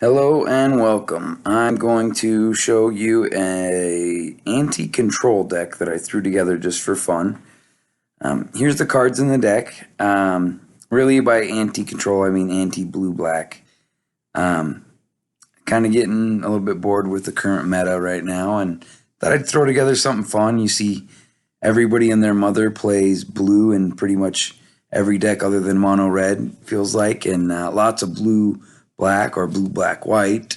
Hello and welcome. I'm going to show you a anti-control deck that I threw together just for fun. Here's the cards in the deck. Really by anti-control, I mean anti-blue-black. Kind of getting a little bit bored with the current meta right now and thought I'd throw together something fun. You see everybody and their mother plays blue in pretty much every deck other than mono red, feels like, and lots of blue black or blue black white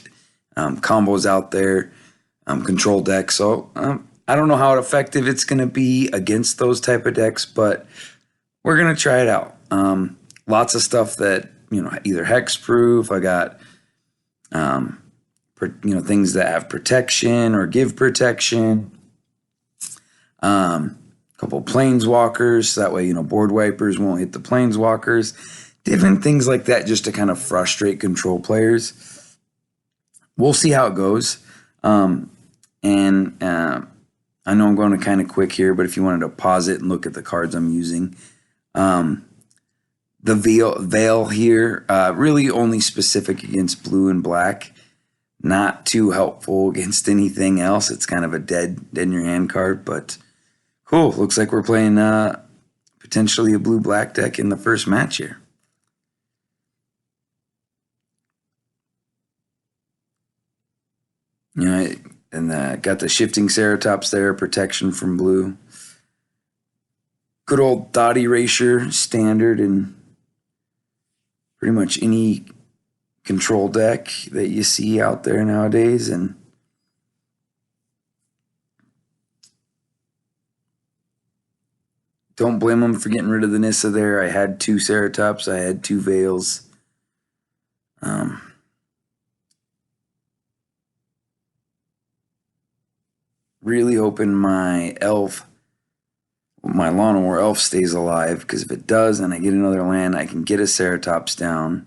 combos out there, control decks. So I don't know how effective it's going to be against those type of decks, but we're going to try it out. Lots of stuff that, either hexproof. I got, things that have protection or give protection. Couple planeswalkers, so that way, board wipers won't hit the planeswalkers. Different things like that just to kind of frustrate control players. We'll see how it goes. I know I'm going to kind of quick here, but if you wanted to pause it and look at the cards I'm using. The veil here, really only specific against blue and black. Not too helpful against anything else. It's kind of a dead in your hand card, but cool. Looks like we're playing potentially a blue-black deck in the first match here. Got the shifting Ceratops there, protection from blue. Good old dot erasure, standard in pretty much any control deck that you see out there nowadays. And don't blame them for getting rid of the Nissa there. I had two Ceratops, I had two Veils. Really hoping my Lawnmower Elf stays alive, because if it does and I get another land, I can get a Ceratops down.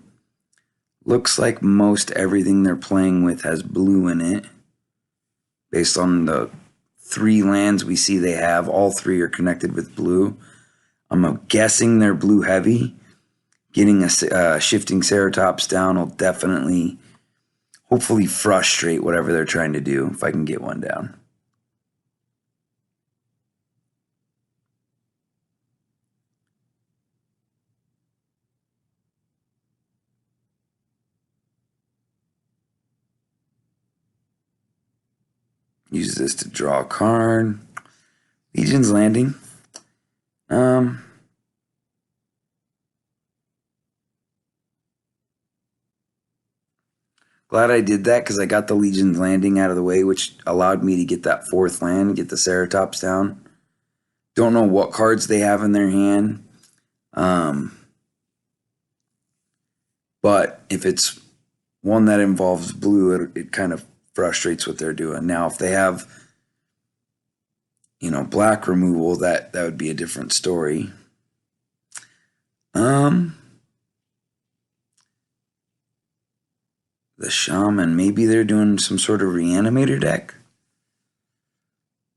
Looks like most everything they're playing with has blue in it. Based on the 3 lands we see they have, all 3 are connected with blue. I'm guessing they're blue heavy. Getting a shifting Ceratops down will definitely, hopefully frustrate whatever they're trying to do, if I can get one down. Use this to draw a card. Legion's Landing. Glad I did that, because I got the Legion's Landing out of the way, which allowed me to get that 4th land and get the Ceratops down. Don't know what cards they have in their hand. But if it's one that involves blue, it kind of frustrates what they're doing. Now, if they have, black removal, that would be a different story. The Shaman, maybe they're doing some sort of reanimator deck.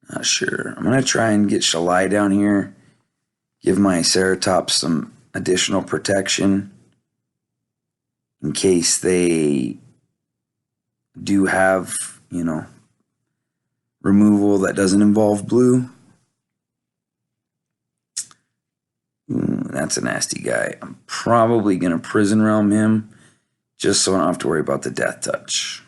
Not sure. I'm going to try and get Shalai down here. Give my Ceratops some additional protection in case they do have, removal that doesn't involve blue. That's a nasty guy. I'm probably going to Prison Realm him, just so I don't have to worry about the Death Touch.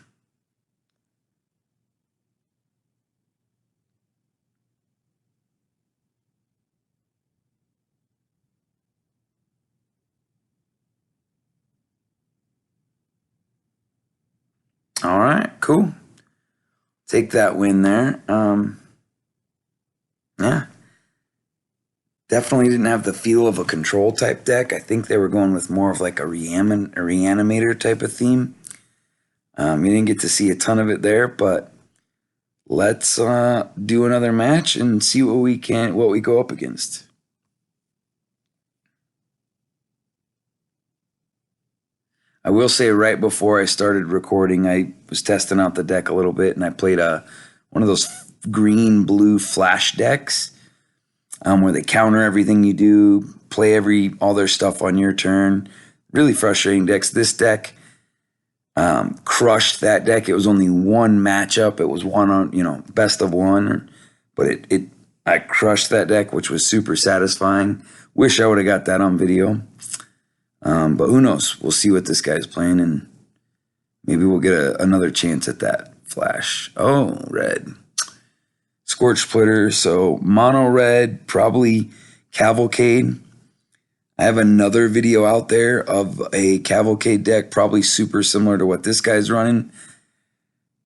All right, cool. Take that win there. Yeah. Definitely didn't have the feel of a control type deck. I think they were going with more of like a reanimator type of theme. You didn't get to see a ton of it there, but let's do another match and see what we go up against. I will say, right before I started recording, I was testing out the deck a little bit, and I played one of those green-blue flash decks where they counter everything you do, play all their stuff on your turn. Really frustrating decks. This deck crushed that deck. It was only one matchup. It was one on, best of one, but I crushed that deck, which was super satisfying. Wish I would have got that on video. But who knows? We'll see what this guy's playing, and maybe we'll get another chance at that flash. Oh, red. Scorch Splitter. So mono red, probably Cavalcade. I have another video out there of a Cavalcade deck, probably super similar to what this guy's running.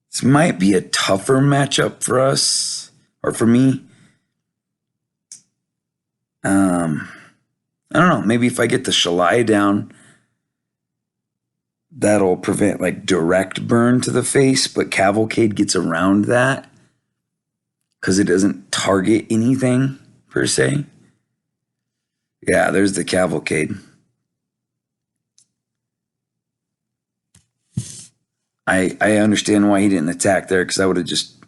This might be a tougher matchup for us, or for me. I don't know. Maybe if I get the Shalai down, that'll prevent like direct burn to the face, but Cavalcade gets around that because it doesn't target anything per se. Yeah, there's the Cavalcade. I understand why he didn't attack there, because I would have just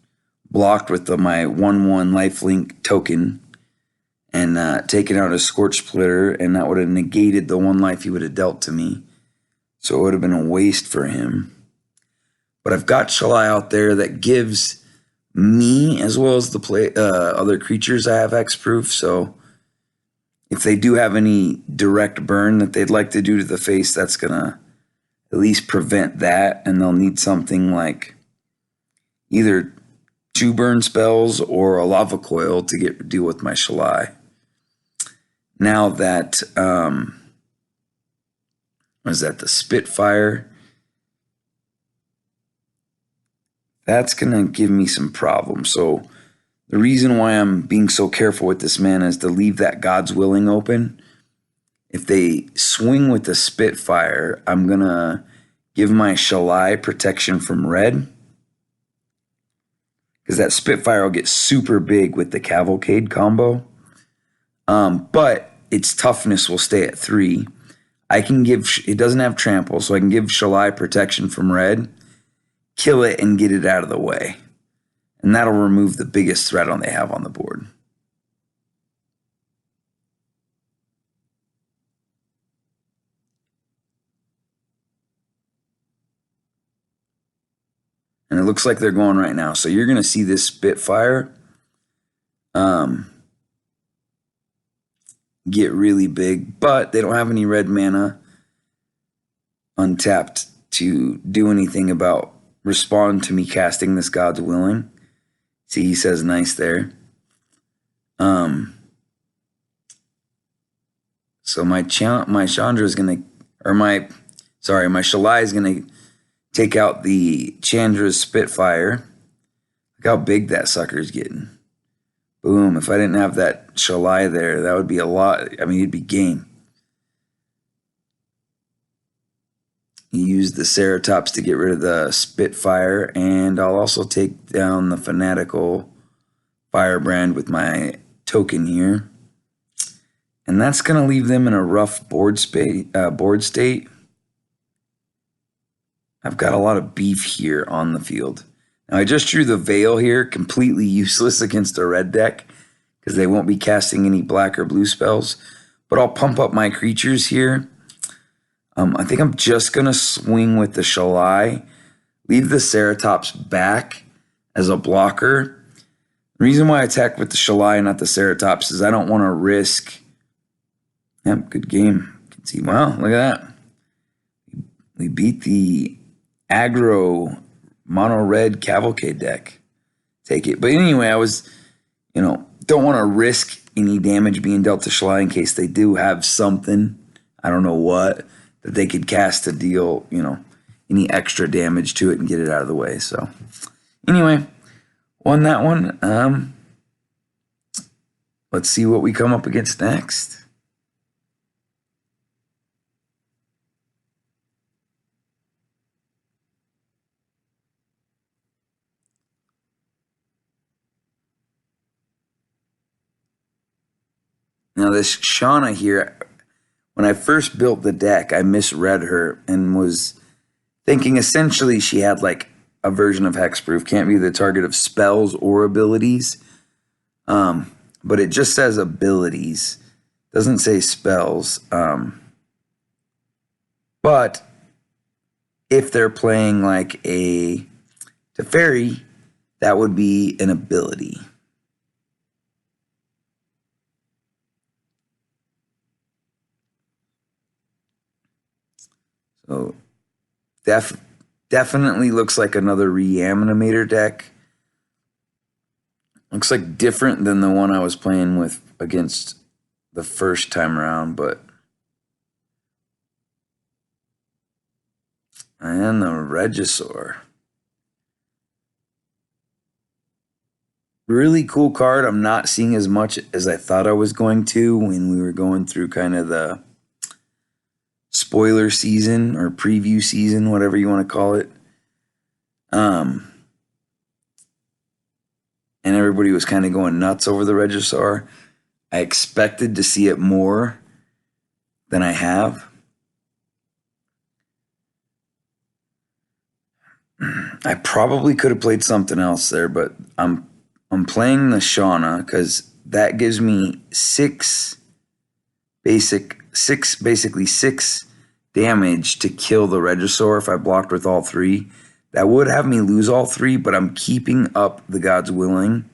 blocked with my 1/1 lifelink token and taken out a Scorch Splitter, and that would have negated the 1 life he would have dealt to me. So it would have been a waste for him. But I've got Shalai out there that gives me, as well as the other creatures, I have Hexproof. So if they do have any direct burn that they'd like to do to the face, that's going to at least prevent that. And they'll need something like either 2 burn spells or a Lava Coil to deal with my Shalai. Now that, was that the Spitfire? That's going to give me some problems. So the reason why I'm being so careful with this mana is to leave that God's Willing open. If they swing with the Spitfire, I'm going to give my Shalai protection from red, because that Spitfire will get super big with the Cavalcade combo. But its toughness will stay at 3. I can give, it doesn't have trample, so I can give Shalai protection from red, kill it, and get it out of the way. And that'll remove the biggest threat they have on the board. And it looks like they're going right now. So you're going to see this Spitfire get really big, but they don't have any red mana untapped to do anything about respond to me casting this God's Willing. See, he says nice there. So my Chandra is going to, or my Shalai is going to take out the Chandra's Spitfire. Look how big that sucker's getting. Boom. If I didn't have that Shalai there, that would be a lot. I mean, it'd be game. You use the Ceratops to get rid of the Spitfire, and I'll also take down the Fanatical Firebrand with my token here. And that's going to leave them in a rough board state. I've got a lot of beef here on the field. Now, I just drew the Veil here, completely useless against a red deck, because they won't be casting any black or blue spells. But I'll pump up my creatures here. I think I'm just going to swing with the Shalai, leave the Ceratops back as a blocker. The reason why I attack with the Shalai and not the Ceratops is I don't want to risk. Yep, good game. You can see, wow, look at that. We beat the aggro mono red Cavalcade deck. Take it. But anyway, I was, don't want to risk any damage being dealt to Shalai in case they do have something, I don't know what, that they could cast to deal, any extra damage to it and get it out of the way. So anyway, won that one. Let's see what we come up against next. Now this Shauna here, when I first built the deck, I misread her and was thinking essentially she had like a version of Hexproof. Can't be the target of spells or abilities. But it just says abilities. Doesn't say spells. But If they're playing like a Teferi, that would be an ability. So definitely looks like another Reanimator deck. Looks like different than the one I was playing with against the first time around, but and the Regisaur. Really cool card. I'm not seeing as much as I thought I was going to when we were going through kind of the spoiler season or preview season, whatever you want to call it. And everybody was kind of going nuts over the Regisaur. I expected to see it more than I have. I probably could have played something else there, but I'm playing the Shauna because that gives me basically six damage to kill the Regisaur if I blocked with all three. That would have me lose all three, but I'm keeping up the God's Willing.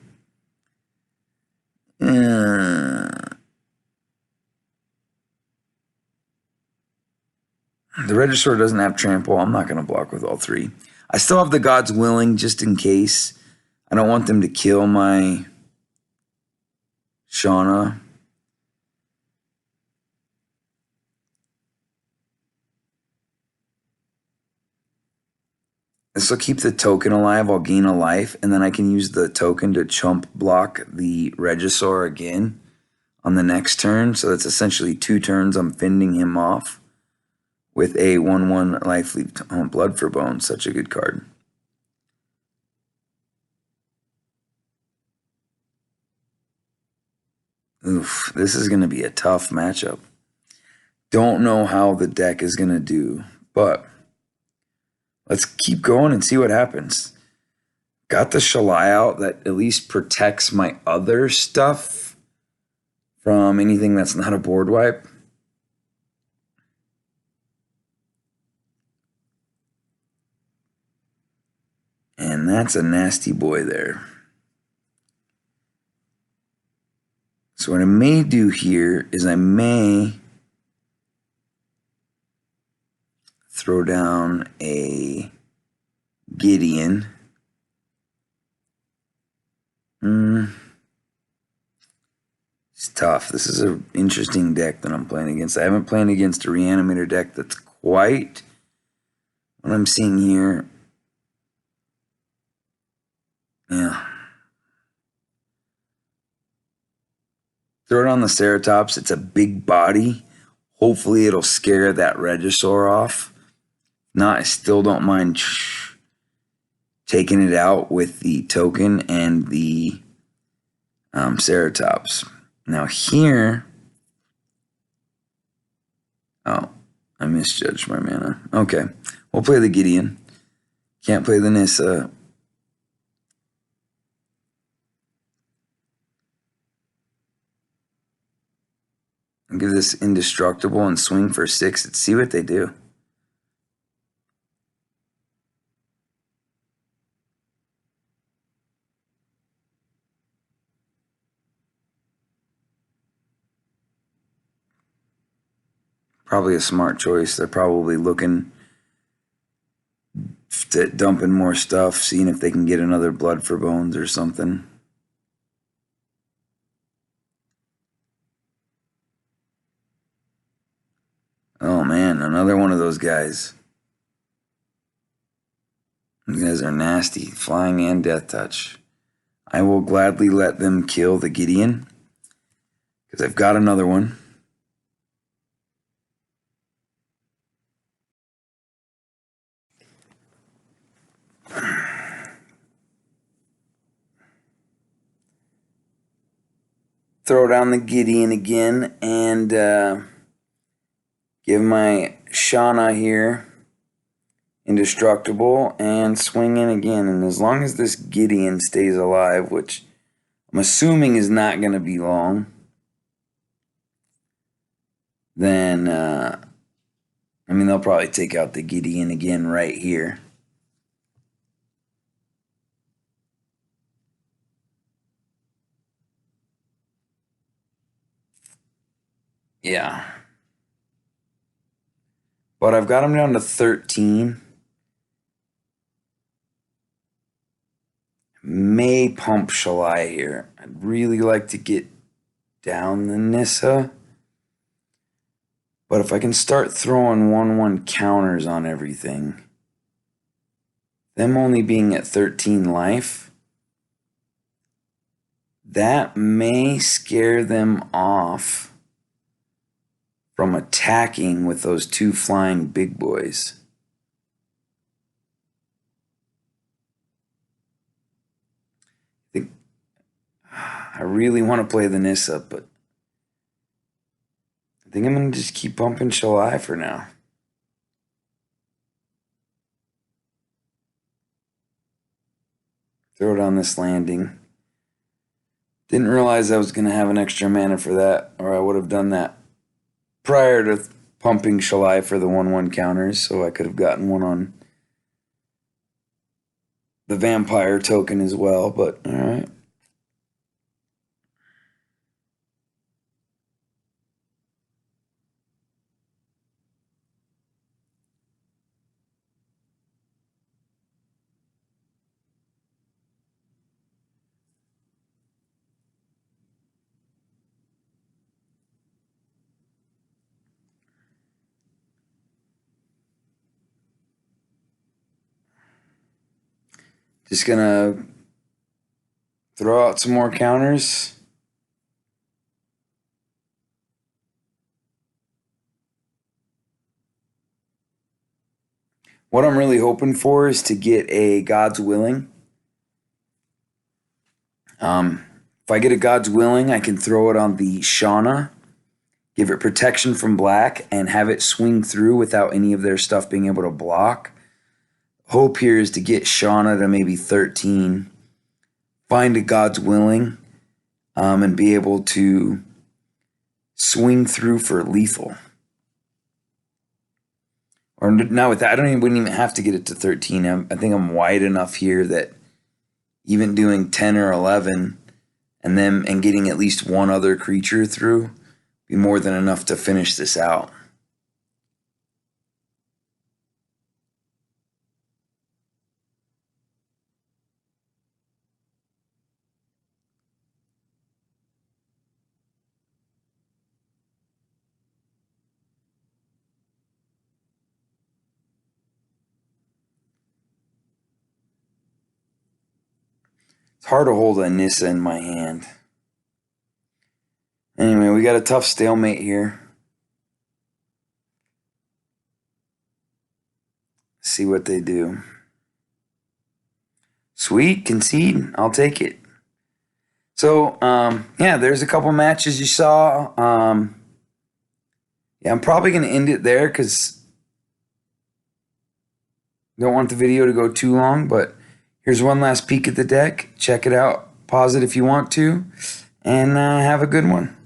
The Regisaur doesn't have trample. I'm not going to block with all three. I still have the God's Willing just in case. I don't want them to kill my Shauna. This will keep the token alive. I'll gain a life, and then I can use the token to chump block the Regisaur again on the next turn. So that's essentially 2 turns I'm fending him off with a 1/1 life leap. Blood for Bone. Such a good card. Oof, this is going to be a tough matchup. Don't know how the deck is going to do, but let's keep going and see what happens. Got the Shalai out that at least protects my other stuff from anything that's not a board wipe. And that's a nasty boy there. So what I may do here is I may throw down a Gideon. It's tough. This is an interesting deck that I'm playing against. I haven't played against a Reanimator deck that's quite what I'm seeing here. Yeah. Throw it on the Ceratops. It's a big body. Hopefully it'll scare that Regisaur off. Not, I still don't mind taking it out with the token and the Ceratops. Now here, oh, I misjudged my mana. Okay, we'll play the Gideon. Can't play the Nissa. I'll give this Indestructible and swing for 6 and see what they do. Probably a smart choice. They're probably looking at dumping more stuff, seeing if they can get another Blood for Bones or something. Oh man, another one of those guys. These guys are nasty. Flying and Death Touch. I will gladly let them kill the Gideon because I've got another one. Throw down the Gideon again and give my Shauna here Indestructible and swing in again. And as long as this Gideon stays alive, which I'm assuming is not going to be long, then I mean, they'll probably take out the Gideon again right here. Yeah. But I've got them down to 13. May pump Shalai here. I'd really like to get down the Nissa. But if I can start throwing 1-1 counters on everything, them only being at 13 life, that may scare them off from attacking with those 2 flying big boys. I really want to play the Nissa, but I think I'm going to just keep pumping Shalai for now. Throw it on this landing. Didn't realize I was going to have an extra mana for that, or I would have done that prior to pumping Shalai for the 1-1 counters, so I could have gotten one on the vampire token as well, but alright. Just gonna throw out some more counters. What I'm really hoping for is to get a God's Willing. If I get a God's Willing, I can throw it on the Shauna, give it protection from black, and have it swing through without any of their stuff being able to block. Hope here is to get Shauna to maybe 13, find a God's Willing, and be able to swing through for lethal. Or now with that, wouldn't even have to get it to 13. I think I'm wide enough here that even doing 10 or 11 and getting at least one other creature through be more than enough to finish this out. It's hard to hold a Nissa in my hand. Anyway, we got a tough stalemate here. See what they do. Sweet, concede. I'll take it. So, yeah, there's a couple matches you saw. Yeah, I'm probably going to end it there because I don't want the video to go too long. But here's one last peek at the deck. Check it out. Pause it if you want to. And have a good one.